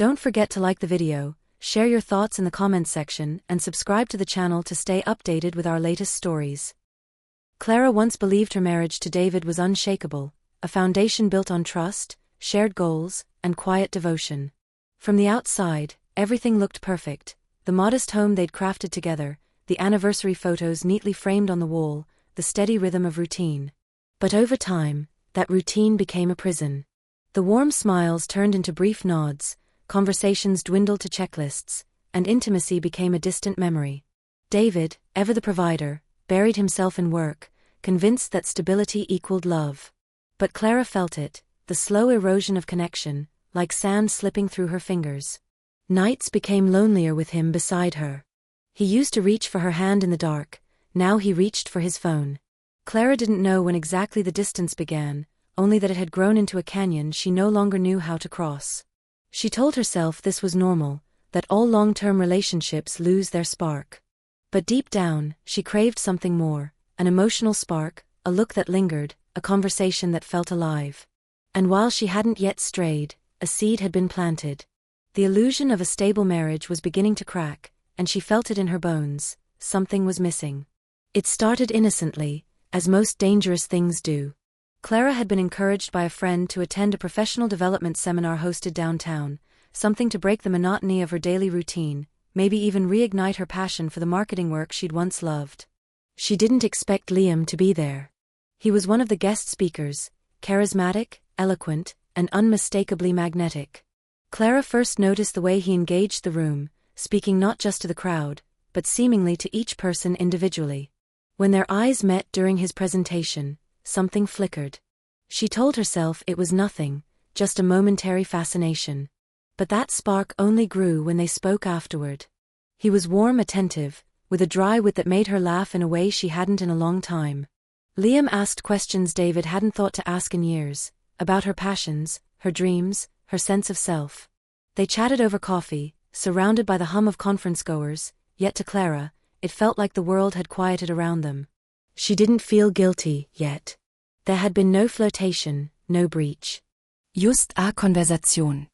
Don't forget to like the video, share your thoughts in the comments section, and subscribe to the channel to stay updated with our latest stories. Clara once believed her marriage to David was unshakable, a foundation built on trust, shared goals, and quiet devotion. From the outside, everything looked perfect: the modest home they'd crafted together, the anniversary photos neatly framed on the wall, the steady rhythm of routine. But over time, that routine became a prison. The warm smiles turned into brief nods, conversations dwindled to checklists, and intimacy became a distant memory. David, ever the provider, buried himself in work, convinced that stability equaled love. But Clara felt it, the slow erosion of connection, like sand slipping through her fingers. Nights became lonelier with him beside her. He used to reach for her hand in the dark, now he reached for his phone. Clara didn't know when exactly the distance began, only that it had grown into a canyon she no longer knew how to cross. She told herself this was normal, that all long-term relationships lose their spark. But deep down, she craved something more, an emotional spark, a look that lingered, a conversation that felt alive. And while she hadn't yet strayed, a seed had been planted. The illusion of a stable marriage was beginning to crack, and she felt it in her bones: something was missing. It started innocently, as most dangerous things do. Clara had been encouraged by a friend to attend a professional development seminar hosted downtown, something to break the monotony of her daily routine, maybe even reignite her passion for the marketing work she'd once loved. She didn't expect Liam to be there. He was one of the guest speakers, charismatic, eloquent, and unmistakably magnetic. Clara first noticed the way he engaged the room, speaking not just to the crowd, but seemingly to each person individually. When their eyes met during his presentation, something flickered. She told herself it was nothing, just a momentary fascination. But that spark only grew when they spoke afterward. He was warm, attentive, with a dry wit that made her laugh in a way she hadn't in a long time. Liam asked questions David hadn't thought to ask in years, about her passions, her dreams, her sense of self. They chatted over coffee, surrounded by the hum of conference-goers, yet to Clara, it felt like the world had quieted around them. She didn't feel guilty, yet. There had been no flirtation, no breach. Just a Konversation.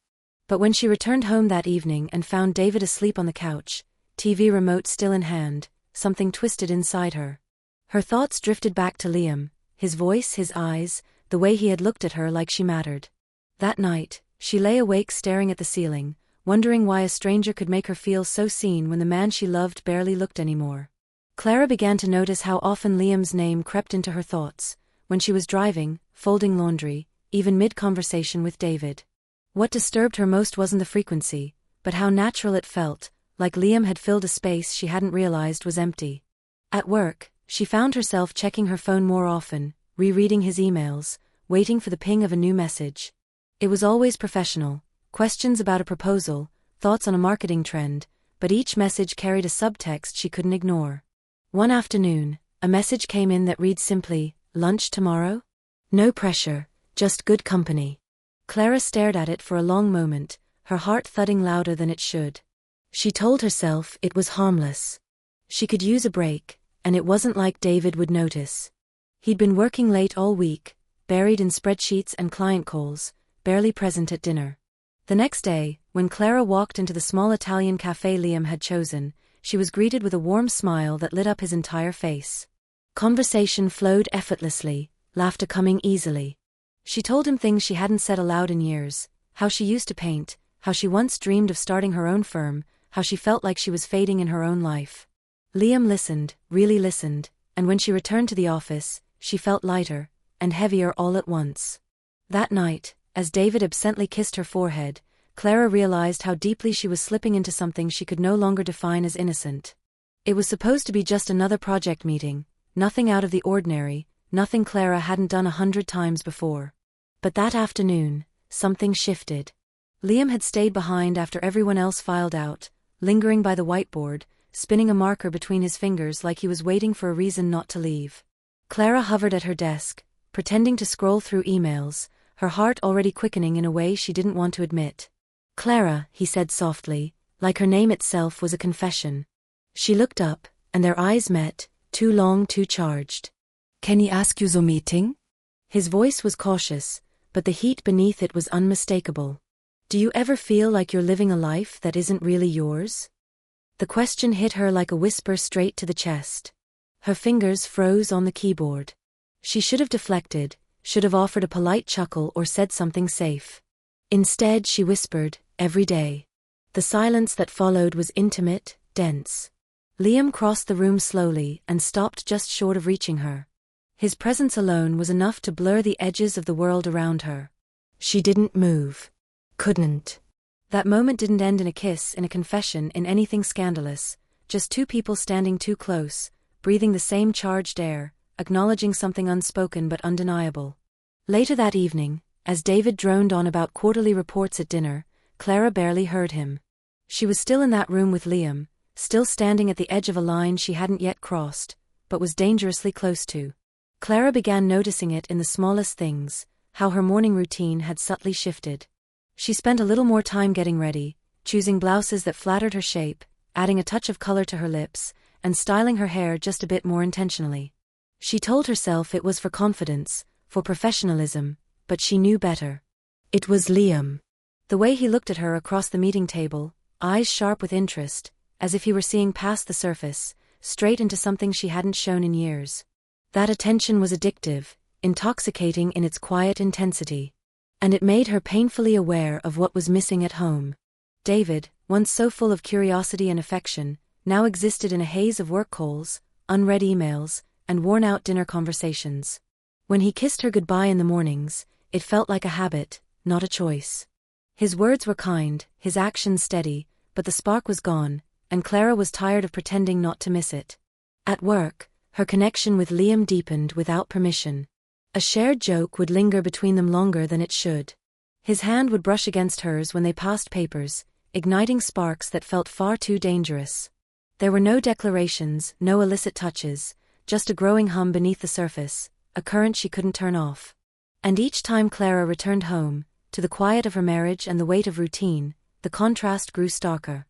But when she returned home that evening and found David asleep on the couch, TV remote still in hand, something twisted inside her. Her thoughts drifted back to Liam, his voice, his eyes, the way he had looked at her like she mattered. That night, she lay awake staring at the ceiling, wondering why a stranger could make her feel so seen when the man she loved barely looked anymore. Clara began to notice how often Liam's name crept into her thoughts, when she was driving, folding laundry, even mid-conversation with David. What disturbed her most wasn't the frequency, but how natural it felt, like Liam had filled a space she hadn't realized was empty. At work, she found herself checking her phone more often, rereading his emails, waiting for the ping of a new message. It was always professional, questions about a proposal, thoughts on a marketing trend, but each message carried a subtext she couldn't ignore. One afternoon, a message came in that read simply, "Lunch tomorrow?" No pressure, just good company. Clara stared at it for a long moment, her heart thudding louder than it should. She told herself it was harmless. She could use a break, and it wasn't like David would notice. He'd been working late all week, buried in spreadsheets and client calls, barely present at dinner. The next day, when Clara walked into the small Italian café Liam had chosen, she was greeted with a warm smile that lit up his entire face. Conversation flowed effortlessly, laughter coming easily. She told him things she hadn't said aloud in years, how she used to paint, how she once dreamed of starting her own firm, how she felt like she was fading in her own life. Liam listened, really listened, and when she returned to the office, she felt lighter, and heavier all at once. That night, as David absently kissed her forehead, Clara realized how deeply she was slipping into something she could no longer define as innocent. It was supposed to be just another project meeting, nothing out of the ordinary, nothing Clara hadn't done 100 times before. But that afternoon, something shifted. Liam had stayed behind after everyone else filed out, lingering by the whiteboard, spinning a marker between his fingers like he was waiting for a reason not to leave. Clara hovered at her desk, pretending to scroll through emails, her heart already quickening in a way she didn't want to admit. "Clara," he said softly, like her name itself was a confession. She looked up, and their eyes met, too long, too charged. "Can I ask you so meeting?" His voice was cautious, but the heat beneath it was unmistakable. Do you ever feel like you're living a life that isn't really yours? The question hit her like a whisper straight to the chest. Her fingers froze on the keyboard. She should have deflected, should have offered a polite chuckle or said something safe. Instead, she whispered, "Every day." The silence that followed was intimate, dense. Liam crossed the room slowly and stopped just short of reaching her. His presence alone was enough to blur the edges of the world around her. She didn't move. Couldn't. That moment didn't end in a kiss, in a confession, in anything scandalous, just two people standing too close, breathing the same charged air, acknowledging something unspoken but undeniable. Later that evening, as David droned on about quarterly reports at dinner, Clara barely heard him. She was still in that room with Liam, still standing at the edge of a line she hadn't yet crossed, but was dangerously close to. Clara began noticing it in the smallest things, how her morning routine had subtly shifted. She spent a little more time getting ready, choosing blouses that flattered her shape, adding a touch of color to her lips, and styling her hair just a bit more intentionally. She told herself it was for confidence, for professionalism, but she knew better. It was Liam. The way he looked at her across the meeting table, eyes sharp with interest, as if he were seeing past the surface, straight into something she hadn't shown in years. That attention was addictive, intoxicating in its quiet intensity. And it made her painfully aware of what was missing at home. David, once so full of curiosity and affection, now existed in a haze of work calls, unread emails, and worn-out dinner conversations. When he kissed her goodbye in the mornings, it felt like a habit, not a choice. His words were kind, his actions steady, but the spark was gone, and Clara was tired of pretending not to miss it. At work, her connection with Liam deepened without permission. A shared joke would linger between them longer than it should. His hand would brush against hers when they passed papers, igniting sparks that felt far too dangerous. There were no declarations, no illicit touches, just a growing hum beneath the surface, a current she couldn't turn off. And each time Clara returned home, to the quiet of her marriage and the weight of routine, the contrast grew starker.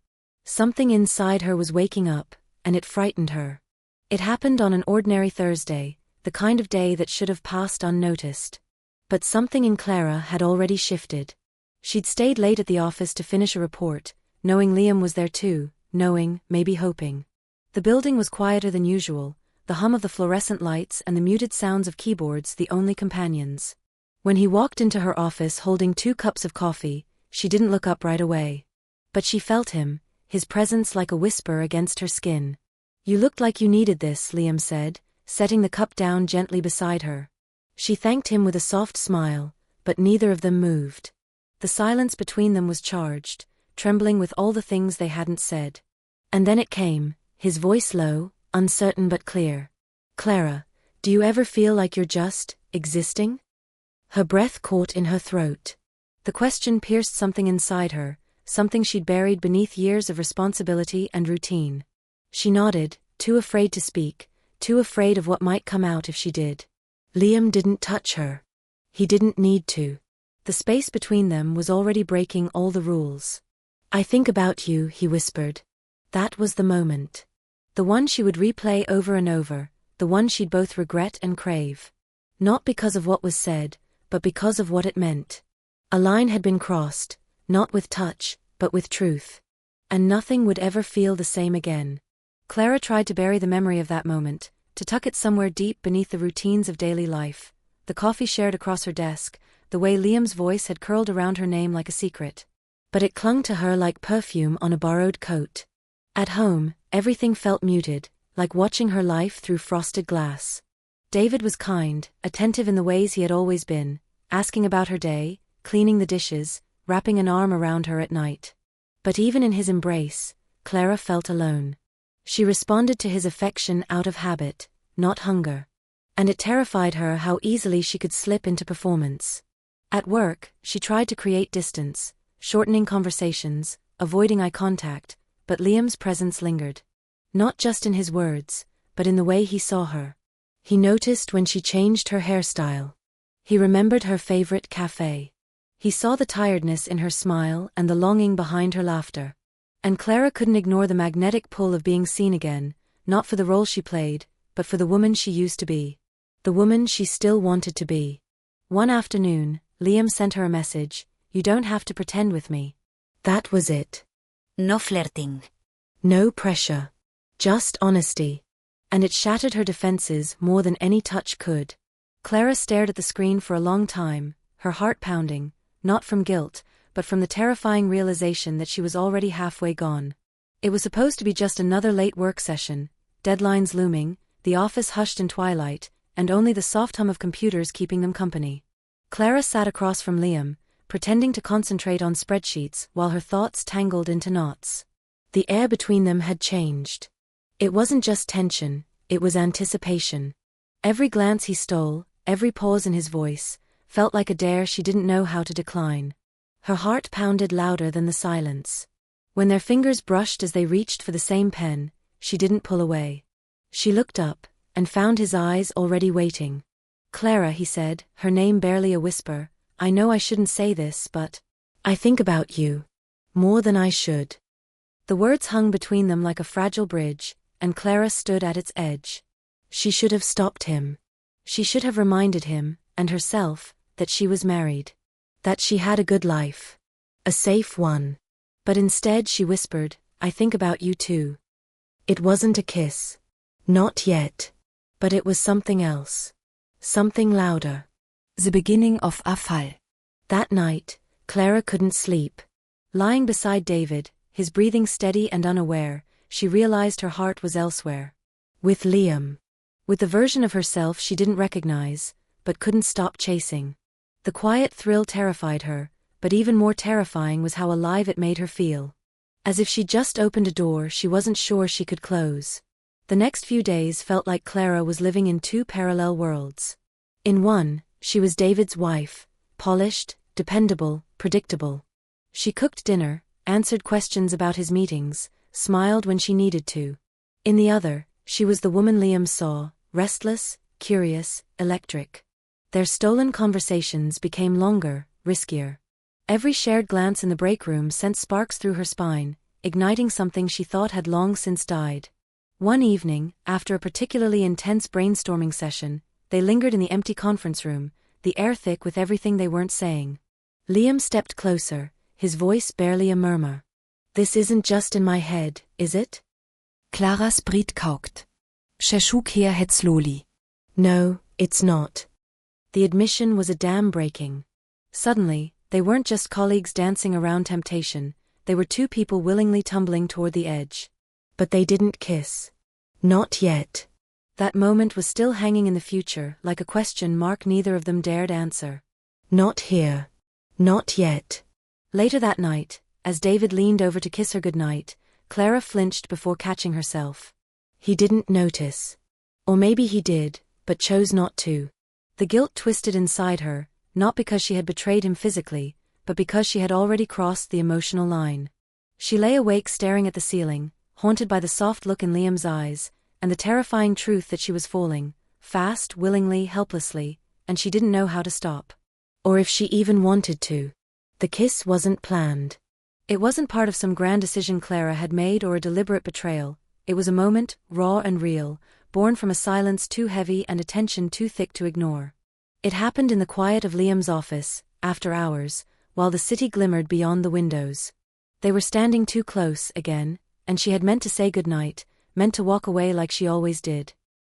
Something inside her was waking up, and it frightened her. It happened on an ordinary Thursday, the kind of day that should have passed unnoticed. But something in Clara had already shifted. She'd stayed late at the office to finish a report, knowing Liam was there too, knowing, maybe hoping. The building was quieter than usual, the hum of the fluorescent lights and the muted sounds of keyboards the only companions. When he walked into her office holding 2 cups of coffee, she didn't look up right away. But she felt him, his presence like a whisper against her skin. "You looked like you needed this," Liam said, setting the cup down gently beside her. She thanked him with a soft smile, but neither of them moved. The silence between them was charged, trembling with all the things they hadn't said. And then it came, his voice low, uncertain but clear. "Clara, do you ever feel like you're just existing?" Her breath caught in her throat. The question pierced something inside her, something she'd buried beneath years of responsibility and routine. She nodded, too afraid to speak, too afraid of what might come out if she did. Liam didn't touch her. He didn't need to. The space between them was already breaking all the rules. "I think about you," he whispered. That was the moment. The one she would replay over and over, the one she'd both regret and crave. Not because of what was said, but because of what it meant. A line had been crossed, not with touch, but with truth. And nothing would ever feel the same again. Clara tried to bury the memory of that moment, to tuck it somewhere deep beneath the routines of daily life, the coffee shared across her desk, the way Liam's voice had curled around her name like a secret. But it clung to her like perfume on a borrowed coat. At home, everything felt muted, like watching her life through frosted glass. David was kind, attentive in the ways he had always been, asking about her day, cleaning the dishes, wrapping an arm around her at night. But even in his embrace, Clara felt alone. She responded to his affection out of habit, not hunger. And it terrified her how easily she could slip into performance. At work, she tried to create distance, shortening conversations, avoiding eye contact, but Liam's presence lingered. Not just in his words, but in the way he saw her. He noticed when she changed her hairstyle. He remembered her favorite cafe. He saw the tiredness in her smile and the longing behind her laughter. And Clara couldn't ignore the magnetic pull of being seen again, not for the role she played, but for the woman she used to be. The woman she still wanted to be. One afternoon, Liam sent her a message, you don't have to pretend with me. That was it. No flirting. No pressure. Just honesty. And it shattered her defenses more than any touch could. Clara stared at the screen for a long time, her heart pounding, not from guilt, but from the terrifying realization that she was already halfway gone. It was supposed to be just another late work session, deadlines looming, the office hushed in twilight, and only the soft hum of computers keeping them company. Clara sat across from Liam, pretending to concentrate on spreadsheets while her thoughts tangled into knots. The air between them had changed. It wasn't just tension, it was anticipation. Every glance he stole, every pause in his voice, felt like a dare she didn't know how to decline. Her heart pounded louder than the silence. When their fingers brushed as they reached for the same pen, she didn't pull away. She looked up, and found his eyes already waiting. "Clara," he said, her name barely a whisper, "I know I shouldn't say this, but I think about you. More than I should." The words hung between them like a fragile bridge, and Clara stood at its edge. She should have stopped him. She should have reminded him, and herself, that she was married. That she had a good life. A safe one. But instead she whispered, "I think about you too." It wasn't a kiss. Not yet. But it was something else. Something louder. The beginning of a fall. That night, Clara couldn't sleep. Lying beside David, his breathing steady and unaware, she realized her heart was elsewhere. With Liam. With the version of herself she didn't recognize, but couldn't stop chasing. The quiet thrill terrified her, but even more terrifying was how alive it made her feel. As if she'd just opened a door she wasn't sure she could close. The next few days felt like Clara was living in two parallel worlds. In one, she was David's wife, polished, dependable, predictable. She cooked dinner, answered questions about his meetings, smiled when she needed to. In the other, she was the woman Liam saw, restless, curious, electric. Their stolen conversations became longer, riskier. Every shared glance in the break room sent sparks through her spine, igniting something she thought had long since died. One evening, after a particularly intense brainstorming session, they lingered in the empty conference room, the air thick with everything they weren't saying. Liam stepped closer, his voice barely a murmur. "This isn't just in my head, is it?" Claras Brit kaukt. Sheshuk her het slowly. "No, it's not." The admission was a dam breaking. Suddenly, they weren't just colleagues dancing around temptation, they were two people willingly tumbling toward the edge. But they didn't kiss. Not yet. That moment was still hanging in the future, like a question mark neither of them dared answer. Not here. Not yet. Later that night, as David leaned over to kiss her goodnight, Clara flinched before catching herself. He didn't notice. Or maybe he did, but chose not to. The guilt twisted inside her, not because she had betrayed him physically, but because she had already crossed the emotional line. She lay awake staring at the ceiling, haunted by the soft look in Liam's eyes, and the terrifying truth that she was falling, fast, willingly, helplessly, and she didn't know how to stop. Or if she even wanted to. The kiss wasn't planned. It wasn't part of some grand decision Clara had made or a deliberate betrayal. It was a moment, raw and real, born from a silence too heavy and a tension too thick to ignore. It happened in the quiet of Liam's office, after hours, while the city glimmered beyond the windows. They were standing too close, again, and she had meant to say goodnight, meant to walk away like she always did.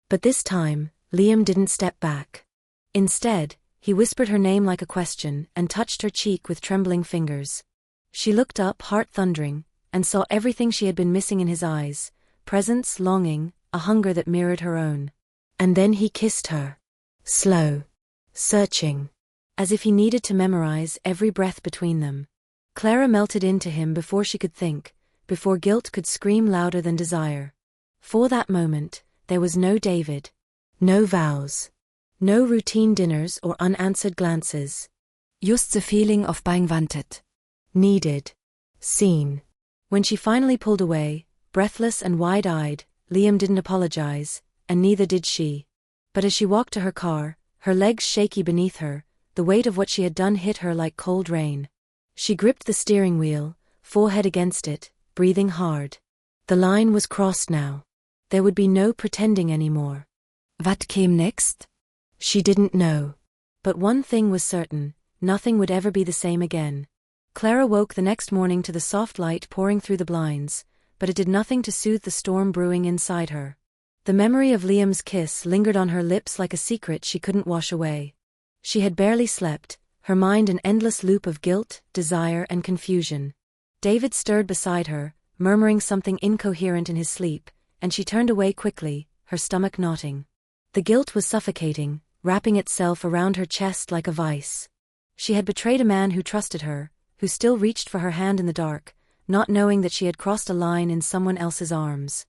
But this time, Liam didn't step back. Instead, he whispered her name like a question and touched her cheek with trembling fingers. She looked up, heart thundering, and saw everything she had been missing in his eyes, presence, longing, a hunger that mirrored her own. And then he kissed her. Slow. Searching. As if he needed to memorize every breath between them. Clara melted into him before she could think, before guilt could scream louder than desire. For that moment, there was no David. No vows. No routine dinners or unanswered glances. Just the feeling of being wanted. Needed. Seen. When she finally pulled away, breathless and wide-eyed, Liam didn't apologize, and neither did she. But as she walked to her car, her legs shaky beneath her, the weight of what she had done hit her like cold rain. She gripped the steering wheel, forehead against it, breathing hard. The line was crossed now. There would be no pretending anymore. What came next? She didn't know. But one thing was certain, nothing would ever be the same again. Clara woke the next morning to the soft light pouring through the blinds, but it did nothing to soothe the storm brewing inside her. The memory of Liam's kiss lingered on her lips like a secret she couldn't wash away. She had barely slept, her mind an endless loop of guilt, desire, and confusion. David stirred beside her, murmuring something incoherent in his sleep, and she turned away quickly, her stomach knotting. The guilt was suffocating, wrapping itself around her chest like a vice. She had betrayed a man who trusted her, who still reached for her hand in the dark, not knowing that she had crossed a line in someone else's arms.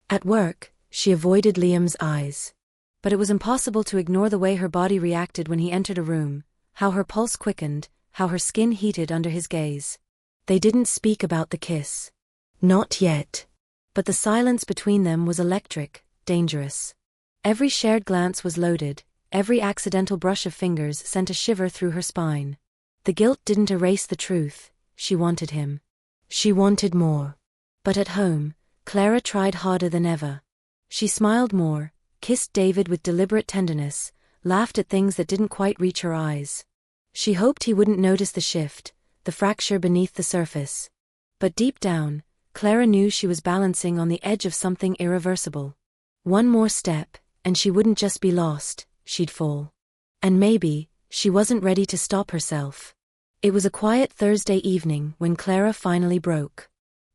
At work, she avoided Liam's eyes. But it was impossible to ignore the way her body reacted when he entered a room, how her pulse quickened, how her skin heated under his gaze. They didn't speak about the kiss. Not yet. But the silence between them was electric, dangerous. Every shared glance was loaded, every accidental brush of fingers sent a shiver through her spine. The guilt didn't erase the truth, she wanted him. She wanted more. But at home, Clara tried harder than ever. She smiled more, kissed David with deliberate tenderness, laughed at things that didn't quite reach her eyes. She hoped he wouldn't notice the shift, the fracture beneath the surface. But deep down, Clara knew she was balancing on the edge of something irreversible. One more step, and she wouldn't just be lost, she'd fall. And maybe, she wasn't ready to stop herself. It was a quiet Thursday evening when Clara finally broke.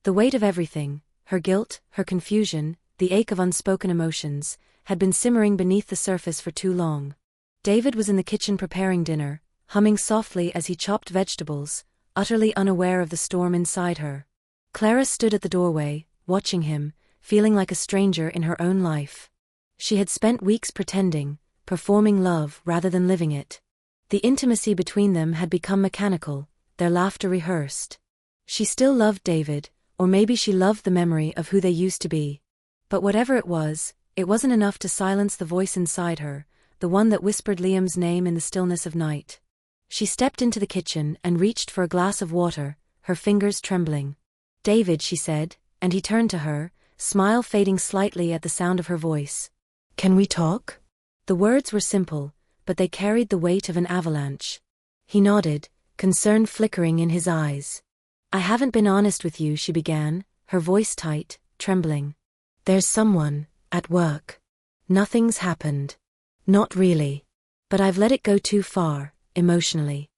The weight of everything, her guilt, her confusion, the ache of unspoken emotions, had been simmering beneath the surface for too long. David was in the kitchen preparing dinner, humming softly as he chopped vegetables, utterly unaware of the storm inside her. Clara stood at the doorway, watching him, feeling like a stranger in her own life. She had spent weeks pretending, performing love rather than living it. The intimacy between them had become mechanical, their laughter rehearsed. She still loved David, or maybe she loved the memory of who they used to be. But whatever it wasn't enough to silence the voice inside her, the one that whispered Liam's name in the stillness of night. She stepped into the kitchen and reached for a glass of water, her fingers trembling. "David," she said, and he turned to her, smile fading slightly at the sound of her voice. "Can we talk?" The words were simple, but they carried the weight of an avalanche. He nodded, concern flickering in his eyes. "I haven't been honest with you," she began, her voice tight, trembling. "There's someone, at work. Nothing's happened. Not really. But I've let it go too far, emotionally."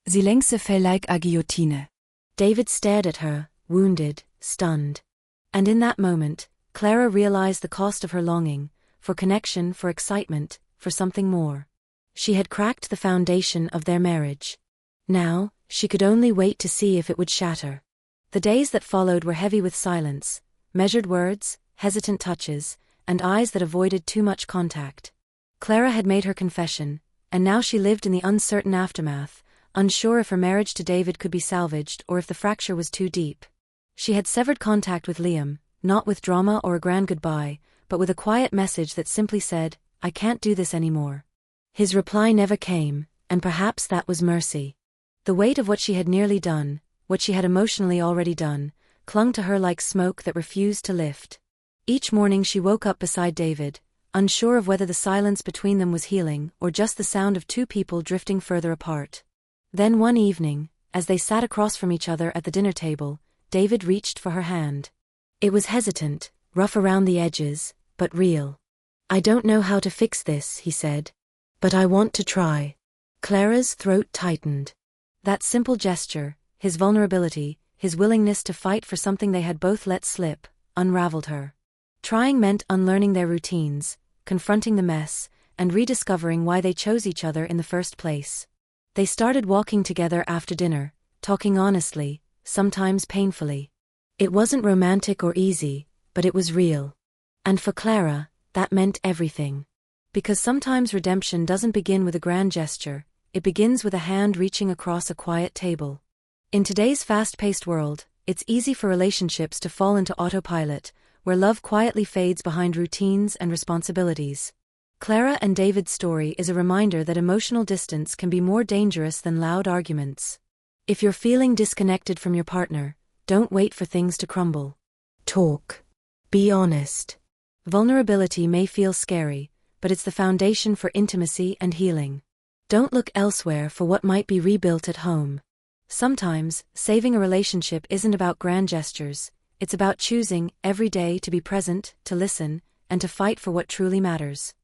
Sie längse fell like a guillotine. David stared at her, wounded, stunned. And in that moment, Clara realized the cost of her longing, for connection, for excitement, for something more. She had cracked the foundation of their marriage. Now, she could only wait to see if it would shatter. The days that followed were heavy with silence, measured words, hesitant touches, and eyes that avoided too much contact. Clara had made her confession, and now she lived in the uncertain aftermath, unsure if her marriage to David could be salvaged or if the fracture was too deep. She had severed contact with Liam, not with drama or a grand goodbye, but with a quiet message that simply said, "I can't do this anymore." His reply never came, and perhaps that was mercy. The weight of what she had nearly done, what she had emotionally already done, clung to her like smoke that refused to lift. Each morning she woke up beside David, unsure of whether the silence between them was healing or just the sound of two people drifting further apart. Then one evening, as they sat across from each other at the dinner table, David reached for her hand. It was hesitant, rough around the edges, but real. "I don't know how to fix this," he said. "But I want to try." Clara's throat tightened. That simple gesture, his vulnerability, his willingness to fight for something they had both let slip, unraveled her. Trying meant unlearning their routines, confronting the mess, and rediscovering why they chose each other in the first place. They started walking together after dinner, talking honestly, sometimes painfully. It wasn't romantic or easy, but it was real. And for Clara, that meant everything. Because sometimes redemption doesn't begin with a grand gesture, it begins with a hand reaching across a quiet table. In today's fast-paced world, it's easy for relationships to fall into autopilot, where love quietly fades behind routines and responsibilities. Clara and David's story is a reminder that emotional distance can be more dangerous than loud arguments. If you're feeling disconnected from your partner, don't wait for things to crumble. Talk. Be honest. Vulnerability may feel scary, but it's the foundation for intimacy and healing. Don't look elsewhere for what might be rebuilt at home. Sometimes, saving a relationship isn't about grand gestures, it's about choosing, every day, to be present, to listen, and to fight for what truly matters.